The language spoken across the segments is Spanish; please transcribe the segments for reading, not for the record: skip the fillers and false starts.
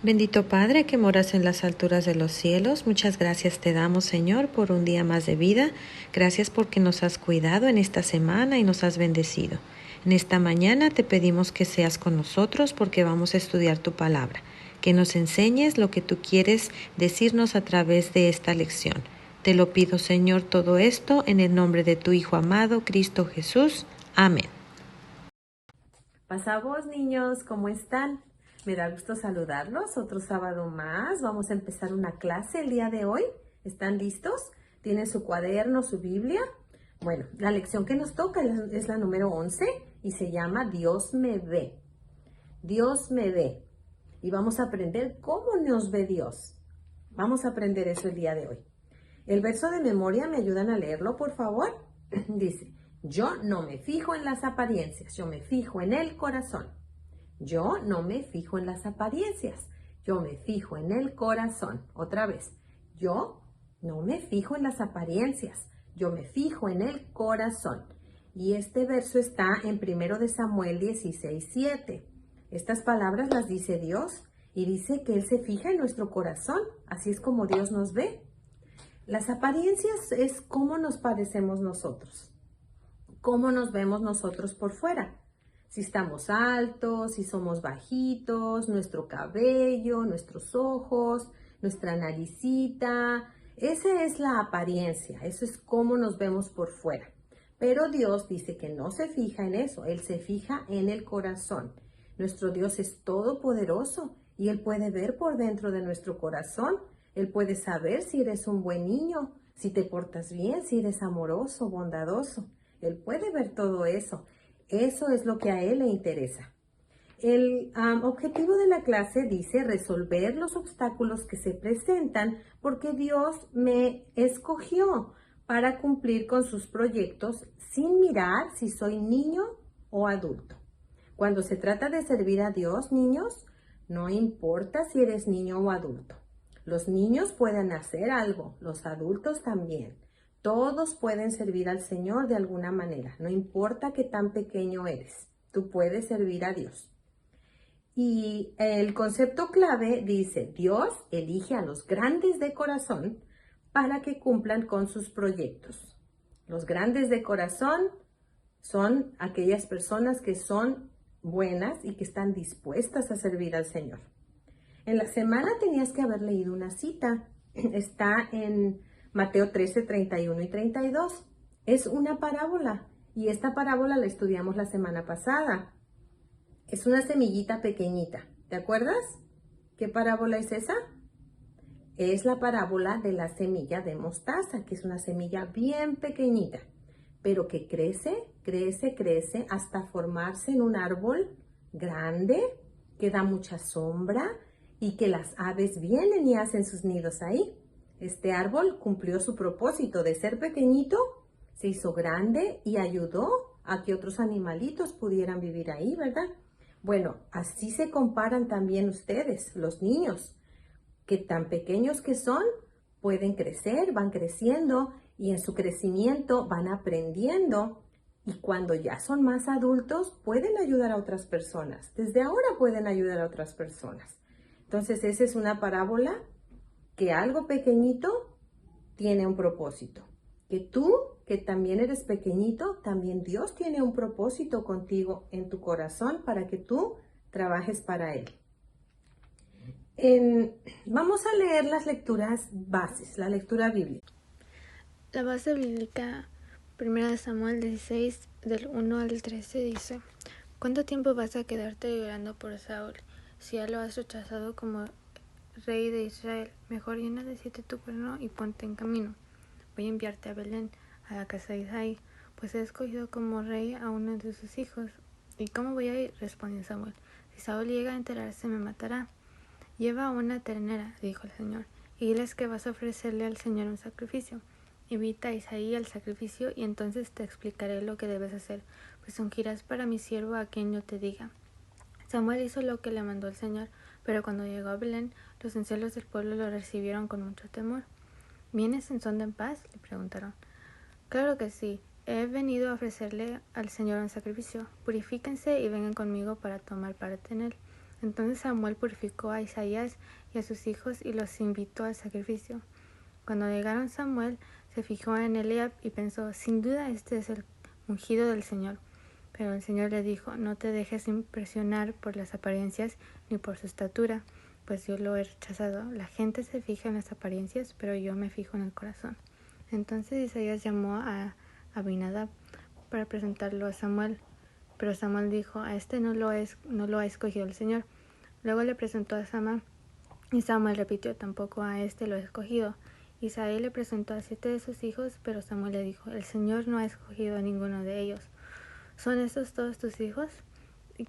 Bendito Padre que moras en las alturas de los cielos, muchas gracias te damos, Señor, por un día más de vida. Gracias porque nos has cuidado en esta semana y nos has bendecido. En esta mañana te pedimos que seas con nosotros porque vamos a estudiar tu palabra, que nos enseñes lo que tú quieres decirnos a través de esta lección. Te lo pido, Señor, todo esto en el nombre de tu Hijo amado, Cristo Jesús. Amén. Pasamos, niños, ¿cómo están? Me da gusto saludarlos. Otro sábado más. Vamos a empezar una clase el día de hoy. ¿Están listos? ¿Tienen su cuaderno, su Biblia? Bueno, la lección que nos toca es la número 11 y se llama Dios me ve. Dios me ve. Y vamos a aprender cómo nos ve Dios. Vamos a aprender eso el día de hoy. El verso de memoria, ¿me ayudan a leerlo, por favor? Dice, yo no me fijo en las apariencias, yo me fijo en el corazón. Yo no me fijo en las apariencias, yo me fijo en el corazón. Otra vez, yo no me fijo en las apariencias, yo me fijo en el corazón. Y este verso está en 1 de Samuel 16:7. Estas palabras las dice Dios y dice que Él se fija en nuestro corazón. Así es como Dios nos ve. Las apariencias es cómo nos parecemos nosotros, cómo nos vemos nosotros por fuera. Si estamos altos, si somos bajitos, nuestro cabello, nuestros ojos, nuestra naricita. Esa es la apariencia, eso es cómo nos vemos por fuera. Pero Dios dice que no se fija en eso, Él se fija en el corazón. Nuestro Dios es todopoderoso y Él puede ver por dentro de nuestro corazón. Él puede saber si eres un buen niño, si te portas bien, si eres amoroso, bondadoso. Él puede ver todo eso. Eso es lo que a Él le interesa. El objetivo de la clase dice resolver los obstáculos que se presentan porque Dios me escogió para cumplir con sus proyectos sin mirar si soy niño o adulto. Cuando se trata de servir a Dios, niños, no importa si eres niño o adulto. Los niños pueden hacer algo, los adultos también. Todos pueden servir al Señor de alguna manera, no importa qué tan pequeño eres, tú puedes servir a Dios. Y el concepto clave dice, Dios elige a los grandes de corazón para que cumplan con sus proyectos. Los grandes de corazón son aquellas personas que son buenas y que están dispuestas a servir al Señor. En la semana tenías que haber leído una cita. Está en Mateo 13, 31 y 32. Es una parábola y esta parábola la estudiamos la semana pasada. Es una semillita pequeñita. ¿Te acuerdas? ¿Qué parábola es esa? Es la parábola de la semilla de mostaza, que es una semilla bien pequeñita, pero que crece, crece, crece hasta formarse en un árbol grande que da mucha sombra y que las aves vienen y hacen sus nidos ahí. Este árbol cumplió su propósito de ser pequeñito, se hizo grande y ayudó a que otros animalitos pudieran vivir ahí, ¿verdad? Bueno, así se comparan también ustedes, los niños, que tan pequeños que son, pueden crecer, van creciendo y en su crecimiento van aprendiendo. Y cuando ya son más adultos, pueden ayudar a otras personas. Desde ahora pueden ayudar a otras personas. Entonces, esa es una parábola que algo pequeñito tiene un propósito. Que tú, que también eres pequeñito, también Dios tiene un propósito contigo en tu corazón para que tú trabajes para Él. Vamos a leer las lecturas bases, la lectura bíblica. La base bíblica, 1 Samuel 16, del 1 al 13, dice: ¿Cuánto tiempo vas a quedarte llorando por Saúl, si ya lo has rechazado como rey de Israel? Mejor llena de 7 tu cuerno y ponte en camino. Voy a enviarte a Belén, a la casa de Isaí, pues he escogido como rey a uno de sus hijos. ¿Y cómo voy a ir?, respondió Samuel. Si Saúl llega a enterarse, me matará. Lleva una ternera, dijo el Señor, y diles que vas a ofrecerle al Señor un sacrificio. Invita a Isaí al sacrificio y entonces te explicaré lo que debes hacer, pues ungirás para mi siervo a quien yo te diga. Samuel hizo lo que le mandó el Señor, pero cuando llegó a Belén, los ancianos del pueblo lo recibieron con mucho temor. ¿Vienes en son de paz?, le preguntaron. Claro que sí, he venido a ofrecerle al Señor un sacrificio. Purifíquense y vengan conmigo para tomar parte en él. Entonces Samuel purificó a Isaías y a sus hijos y los invitó al sacrificio. Cuando llegaron, Samuel se fijó en Eliab y pensó, sin duda este es el ungido del Señor. Pero el Señor le dijo, no te dejes impresionar por las apariencias ni por su estatura, pues yo lo he rechazado. La gente se fija en las apariencias, pero yo me fijo en el corazón. Entonces Isaías llamó a Abinadab para presentarlo a Samuel. Pero Samuel dijo, a este no lo ha escogido el Señor. Luego le presentó a Sama, y Samuel repitió, tampoco a este lo ha escogido. Isaí le presentó a 7 de sus hijos, pero Samuel le dijo, el Señor no ha escogido a ninguno de ellos. ¿Son estos todos tus hijos?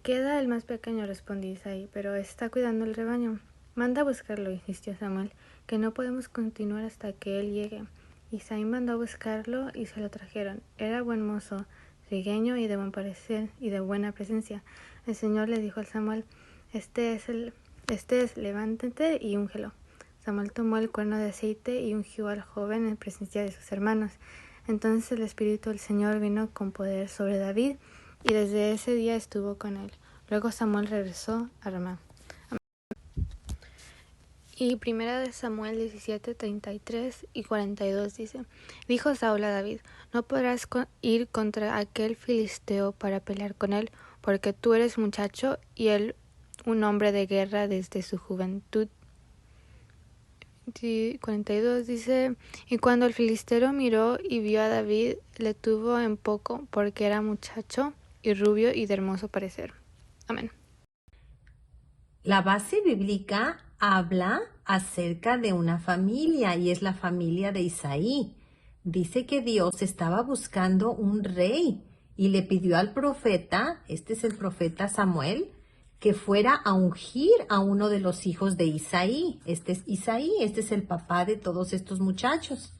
Queda el más pequeño, respondió Isaí, pero está cuidando el rebaño. Manda a buscarlo, insistió Samuel, que no podemos continuar hasta que él llegue. Isaí mandó a buscarlo y se lo trajeron. Era buen mozo, trigueño y de buen parecer y de buena presencia. El Señor le dijo a Samuel, este es, levántate y úngelo. Samuel tomó el cuerno de aceite y ungió al joven en presencia de sus hermanos. Entonces el Espíritu del Señor vino con poder sobre David, y desde ese día estuvo con él. Luego Samuel regresó a Ramá. Y 1 Samuel 17, 33 y 42 dice, dijo Saúl a David, no podrás ir contra aquel filisteo para pelear con él, porque tú eres muchacho y él un hombre de guerra desde su juventud. 42 dice, y cuando el filisteo miró y vio a David, le tuvo en poco, porque era muchacho y rubio y de hermoso parecer. Amén. La base bíblica habla acerca de una familia y es la familia de Isaí. Dice que Dios estaba buscando un rey y le pidió al profeta, este es el profeta Samuel, que fuera a ungir a uno de los hijos de Isaí. Este es Isaí, este es el papá de todos estos muchachos.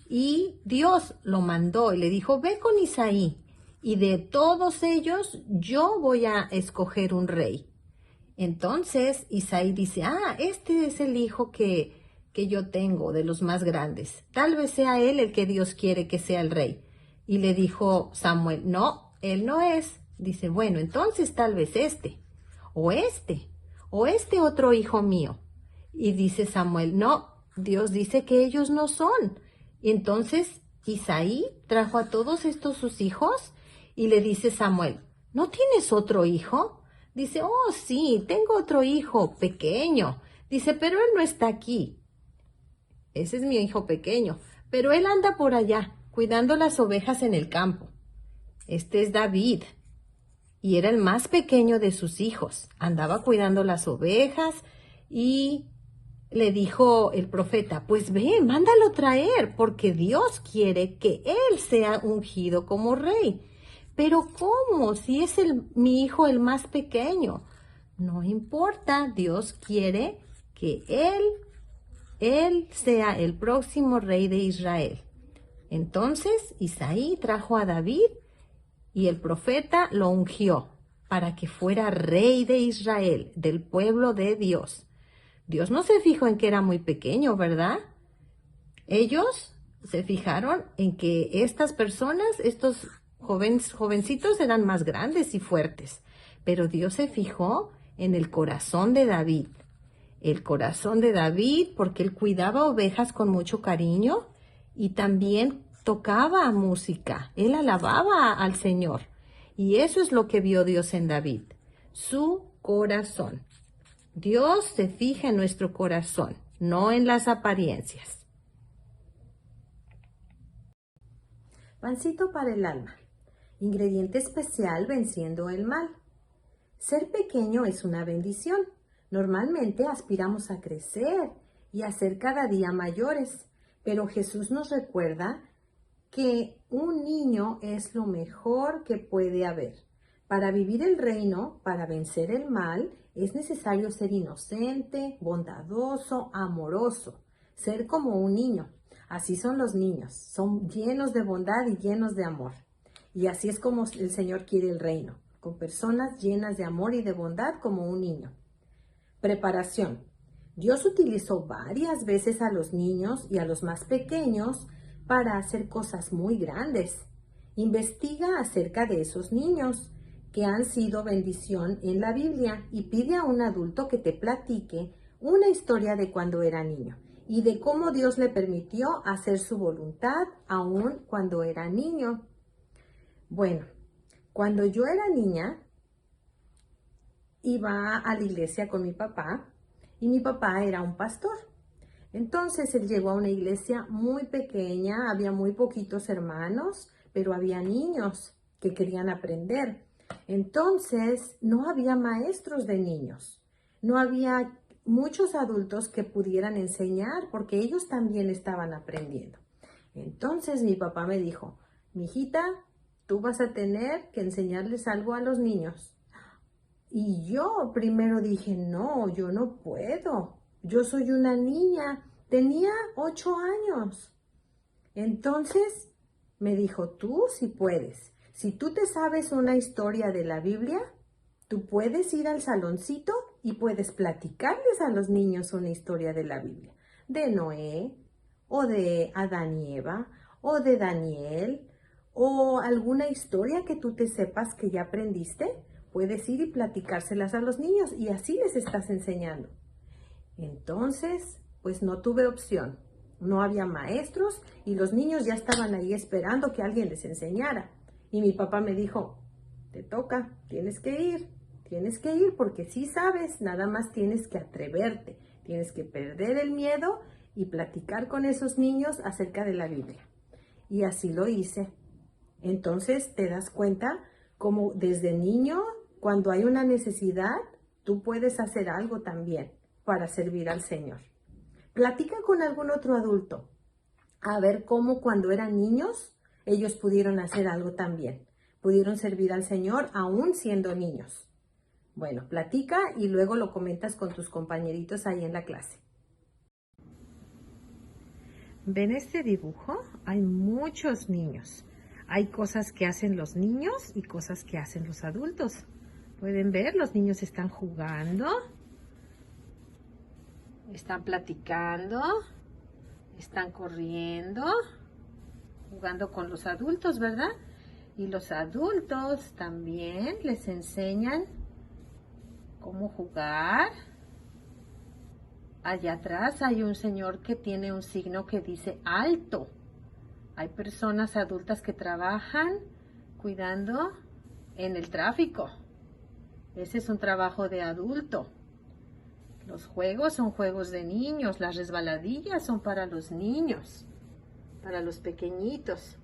Y Dios lo mandó y le dijo, ve con Isaí y de todos ellos yo voy a escoger un rey. Entonces Isaí dice, este es el hijo que yo tengo de los más grandes. Tal vez sea él el que Dios quiere que sea el rey. Y le dijo Samuel, no, él no es. Dice, bueno, entonces tal vez o este otro hijo mío. Y dice Samuel, no, Dios dice que ellos no son. Y entonces Isaí trajo a todos estos sus hijos y le dice Samuel, ¿no tienes otro hijo? Dice, sí, tengo otro hijo pequeño. Dice, pero él no está aquí. Ese es mi hijo pequeño, pero él anda por allá, cuidando las ovejas en el campo. Este es David, y era el más pequeño de sus hijos. Andaba cuidando las ovejas y le dijo el profeta, pues ven, mándalo traer, porque Dios quiere que él sea ungido como rey. Pero ¿cómo? Si es mi hijo el más pequeño. No importa, Dios quiere que él sea el próximo rey de Israel. Entonces Isaí trajo a David y el profeta lo ungió para que fuera rey de Israel, del pueblo de Dios. Dios no se fijó en que era muy pequeño, ¿verdad? Ellos se fijaron en que estas personas, estos jovencitos eran más grandes y fuertes, pero Dios se fijó en el corazón de David. El corazón de David porque él cuidaba ovejas con mucho cariño y también tocaba música. Él alababa al Señor. Y eso es lo que vio Dios en David, su corazón. Dios se fija en nuestro corazón, no en las apariencias. Pancito para el alma. Ingrediente especial venciendo el mal. Ser pequeño es una bendición. Normalmente aspiramos a crecer y a ser cada día mayores, pero Jesús nos recuerda que un niño es lo mejor que puede haber. Para vivir el reino, para vencer el mal, es necesario ser inocente, bondadoso, amoroso, ser como un niño. Así son los niños, son llenos de bondad y llenos de amor. Y así es como el Señor quiere el reino, con personas llenas de amor y de bondad como un niño. Preparación. Dios utilizó varias veces a los niños y a los más pequeños para hacer cosas muy grandes. Investiga acerca de esos niños que han sido bendición en la Biblia y pide a un adulto que te platique una historia de cuando era niño y de cómo Dios le permitió hacer su voluntad aún cuando era niño. Bueno, cuando yo era niña, iba a la iglesia con mi papá y mi papá era un pastor. Entonces él llegó a una iglesia muy pequeña, había muy poquitos hermanos, pero había niños que querían aprender. Entonces no había maestros de niños, no había muchos adultos que pudieran enseñar porque ellos también estaban aprendiendo. Entonces mi papá me dijo, mijita, tú vas a tener que enseñarles algo a los niños. Y yo primero dije, no, yo no puedo. Yo soy una niña, tenía 8 años. Entonces me dijo, tú sí puedes. Si tú te sabes una historia de la Biblia, tú puedes ir al saloncito y puedes platicarles a los niños una historia de la Biblia. De Noé, o de Adán y Eva, o de Daniel, o alguna historia que tú te sepas que ya aprendiste. Puedes ir y platicárselas a los niños y así les estás enseñando. Entonces, pues no tuve opción. No había maestros y los niños ya estaban ahí esperando que alguien les enseñara. Y mi papá me dijo, te toca, tienes que ir porque sí sabes, nada más tienes que atreverte, tienes que perder el miedo y platicar con esos niños acerca de la Biblia. Y así lo hice. Entonces te das cuenta como desde niño, cuando hay una necesidad, tú puedes hacer algo también para servir al Señor. Platica con algún otro adulto, a ver cómo cuando eran niños, ellos pudieron hacer algo también. Pudieron servir al Señor aún siendo niños. Bueno, platica y luego lo comentas con tus compañeritos ahí en la clase. ¿Ven este dibujo? Hay muchos niños. Hay cosas que hacen los niños y cosas que hacen los adultos. Pueden ver, los niños están jugando, están platicando, están corriendo, jugando con los adultos, ¿verdad? Y los adultos también les enseñan cómo jugar. Allá atrás hay un señor que tiene un signo que dice alto. Hay personas adultas que trabajan cuidando en el tráfico. Ese es un trabajo de adulto. Los juegos son juegos de niños. Las resbaladillas son para los niños, para los pequeñitos.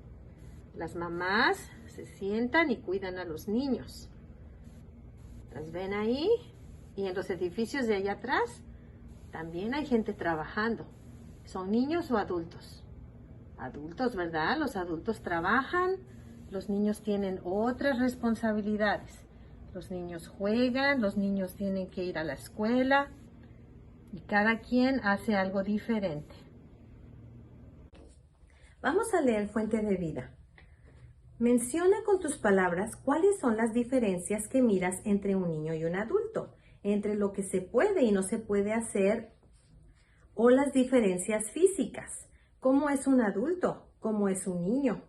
Las mamás se sientan y cuidan a los niños. ¿Las ven ahí? Y en los edificios de allá atrás también hay gente trabajando. ¿Son niños o adultos? Adultos, ¿verdad? Los adultos trabajan, los niños tienen otras responsabilidades. Los niños juegan, los niños tienen que ir a la escuela y cada quien hace algo diferente. Vamos a leer Fuente de Vida. Menciona con tus palabras cuáles son las diferencias que miras entre un niño y un adulto, entre lo que se puede y no se puede hacer o las diferencias físicas. ¿Cómo es un adulto? ¿Cómo es un niño?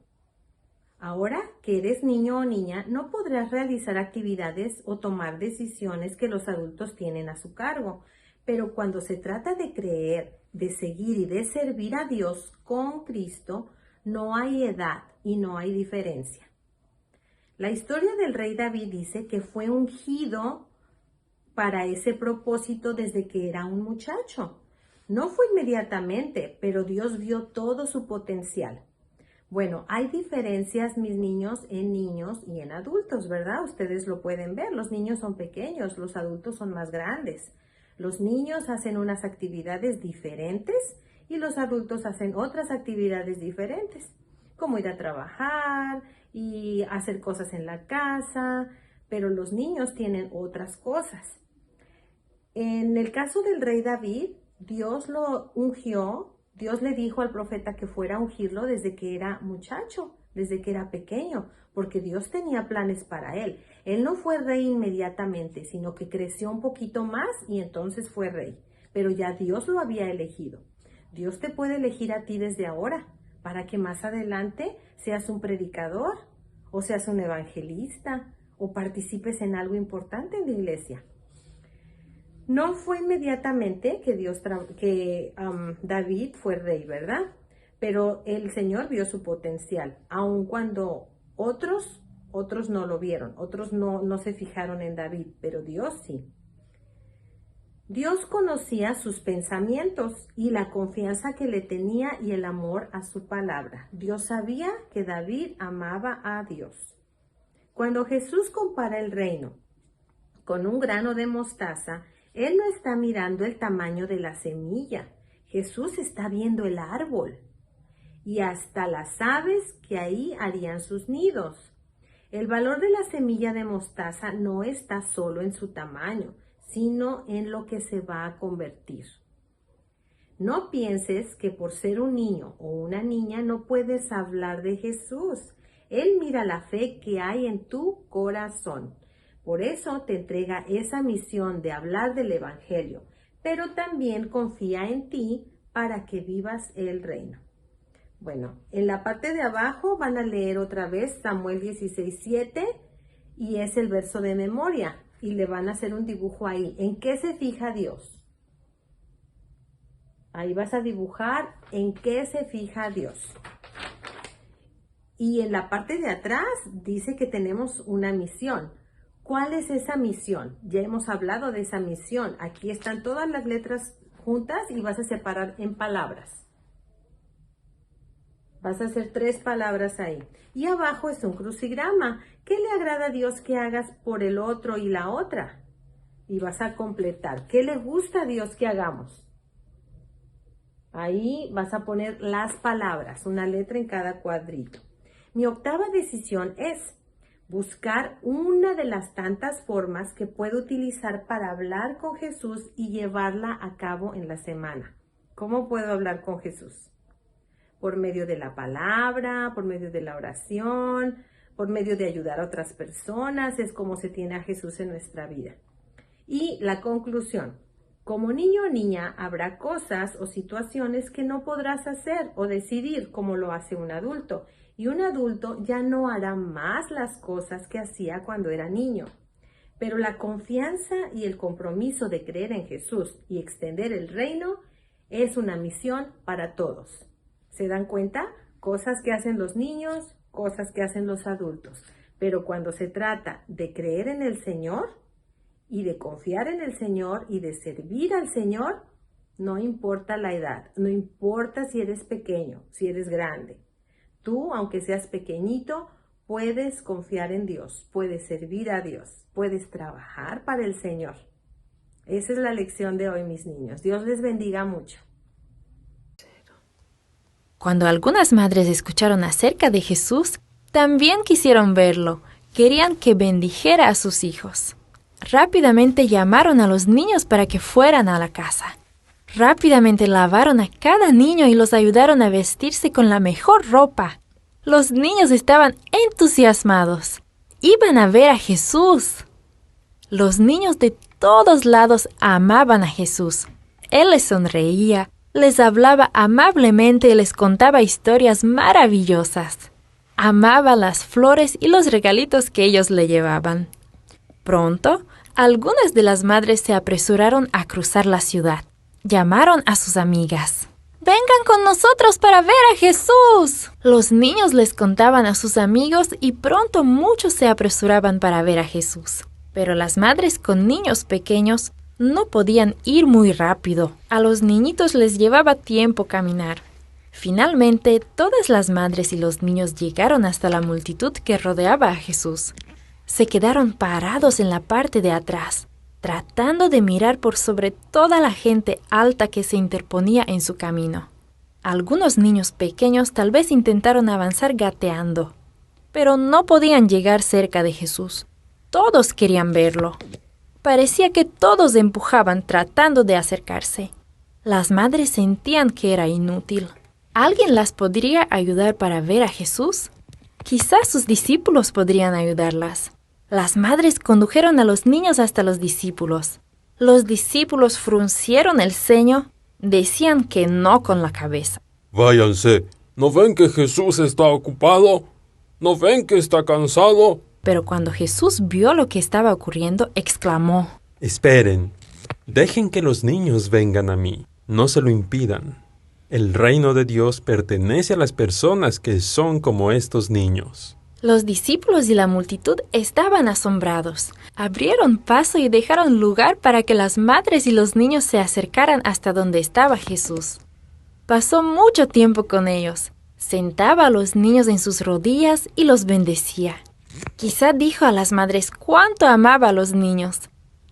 Ahora que eres niño o niña, no podrás realizar actividades o tomar decisiones que los adultos tienen a su cargo. Pero cuando se trata de creer, de seguir y de servir a Dios con Cristo, no hay edad y no hay diferencia. La historia del rey David dice que fue ungido para ese propósito desde que era un muchacho. No fue inmediatamente, pero Dios vio todo su potencial. Bueno, hay diferencias, mis niños y en adultos, ¿verdad? Ustedes lo pueden ver. Los niños son pequeños, los adultos son más grandes. Los niños hacen unas actividades diferentes y los adultos hacen otras actividades diferentes, como ir a trabajar y hacer cosas en la casa, pero los niños tienen otras cosas. En el caso del rey David, Dios lo ungió. Dios le dijo al profeta que fuera a ungirlo desde que era muchacho, desde que era pequeño, porque Dios tenía planes para él. Él no fue rey inmediatamente, sino que creció un poquito más y entonces fue rey. Pero ya Dios lo había elegido. Dios te puede elegir a ti desde ahora, para que más adelante seas un predicador, o seas un evangelista, o participes en algo importante en la iglesia. No fue inmediatamente que David fue rey, ¿verdad? Pero el Señor vio su potencial, aun cuando otros no lo vieron, otros no se fijaron en David, pero Dios sí. Dios conocía sus pensamientos y la confianza que le tenía y el amor a su palabra. Dios sabía que David amaba a Dios. Cuando Jesús compara el reino con un grano de mostaza, Él no está mirando el tamaño de la semilla. Jesús está viendo el árbol y hasta las aves que ahí harían sus nidos. El valor de la semilla de mostaza no está solo en su tamaño, sino en lo que se va a convertir. No pienses que por ser un niño o una niña no puedes hablar de Jesús. Él mira la fe que hay en tu corazón. Por eso te entrega esa misión de hablar del Evangelio, pero también confía en ti para que vivas el reino. Bueno, en la parte de abajo van a leer otra vez Samuel 16:7 y es el verso de memoria y le van a hacer un dibujo ahí. ¿En qué se fija Dios? Ahí vas a dibujar en qué se fija Dios. Y en la parte de atrás dice que tenemos una misión. ¿Cuál es esa misión? Ya hemos hablado de esa misión. Aquí están todas las letras juntas y vas a separar en palabras. Vas a hacer 3 palabras ahí. Y abajo es un crucigrama. ¿Qué le agrada a Dios que hagas por el otro y la otra? Y vas a completar. ¿Qué le gusta a Dios que hagamos? Ahí vas a poner las palabras, una letra en cada cuadrito. Mi octava decisión es buscar una de las tantas formas que puedo utilizar para hablar con Jesús y llevarla a cabo en la semana. ¿Cómo puedo hablar con Jesús? Por medio de la palabra, por medio de la oración, por medio de ayudar a otras personas. Es como se tiene a Jesús en nuestra vida. Y la conclusión. Como niño o niña habrá cosas o situaciones que no podrás hacer o decidir como lo hace un adulto. Y un adulto ya no hará más las cosas que hacía cuando era niño. Pero la confianza y el compromiso de creer en Jesús y extender el reino es una misión para todos. ¿Se dan cuenta? Cosas que hacen los niños, cosas que hacen los adultos. Pero cuando se trata de creer en el Señor y de confiar en el Señor y de servir al Señor, no importa la edad, no importa si eres pequeño, si eres grande. Tú, aunque seas pequeñito, puedes confiar en Dios, puedes servir a Dios, puedes trabajar para el Señor. Esa es la lección de hoy, mis niños. Dios les bendiga mucho. Cuando algunas madres escucharon acerca de Jesús, también quisieron verlo. Querían que bendijera a sus hijos. Rápidamente llamaron a los niños para que fueran a la casa. Rápidamente lavaron a cada niño y los ayudaron a vestirse con la mejor ropa. Los niños estaban entusiasmados. Iban a ver a Jesús. Los niños de todos lados amaban a Jesús. Él les sonreía, les hablaba amablemente y les contaba historias maravillosas. Amaba las flores y los regalitos que ellos le llevaban. Pronto, algunas de las madres se apresuraron a cruzar la ciudad. Llamaron a sus amigas. ¡Vengan con nosotros para ver a Jesús! Los niños les contaban a sus amigos y pronto muchos se apresuraban para ver a Jesús. Pero las madres con niños pequeños no podían ir muy rápido. A los niñitos les llevaba tiempo caminar. Finalmente, todas las madres y los niños llegaron hasta la multitud que rodeaba a Jesús. Se quedaron parados en la parte de atrás, tratando de mirar por sobre toda la gente alta que se interponía en su camino. Algunos niños pequeños tal vez intentaron avanzar gateando, pero no podían llegar cerca de Jesús. Todos querían verlo. Parecía que todos empujaban tratando de acercarse. Las madres sentían que era inútil. ¿Alguien las podría ayudar para ver a Jesús? Quizás sus discípulos podrían ayudarlas. Las madres condujeron a los niños hasta los discípulos. Los discípulos fruncieron el ceño, decían que no con la cabeza. Váyanse, ¿no ven que Jesús está ocupado? ¿No ven que está cansado? Pero cuando Jesús vio lo que estaba ocurriendo, exclamó: Esperen, dejen que los niños vengan a mí, no se lo impidan. El reino de Dios pertenece a las personas que son como estos niños. Los discípulos y la multitud estaban asombrados. Abrieron paso y dejaron lugar para que las madres y los niños se acercaran hasta donde estaba Jesús. Pasó mucho tiempo con ellos. Sentaba a los niños en sus rodillas y los bendecía. Quizá dijo a las madres cuánto amaba a los niños.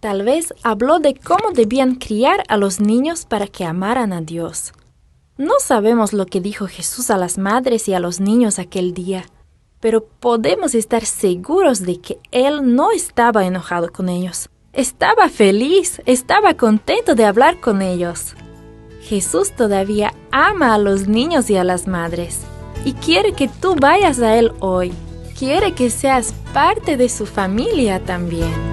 Tal vez habló de cómo debían criar a los niños para que amaran a Dios. No sabemos lo que dijo Jesús a las madres y a los niños aquel día, pero podemos estar seguros de que Él no estaba enojado con ellos. Estaba feliz, estaba contento de hablar con ellos. Jesús todavía ama a los niños y a las madres, y quiere que tú vayas a Él hoy. Quiere que seas parte de su familia también.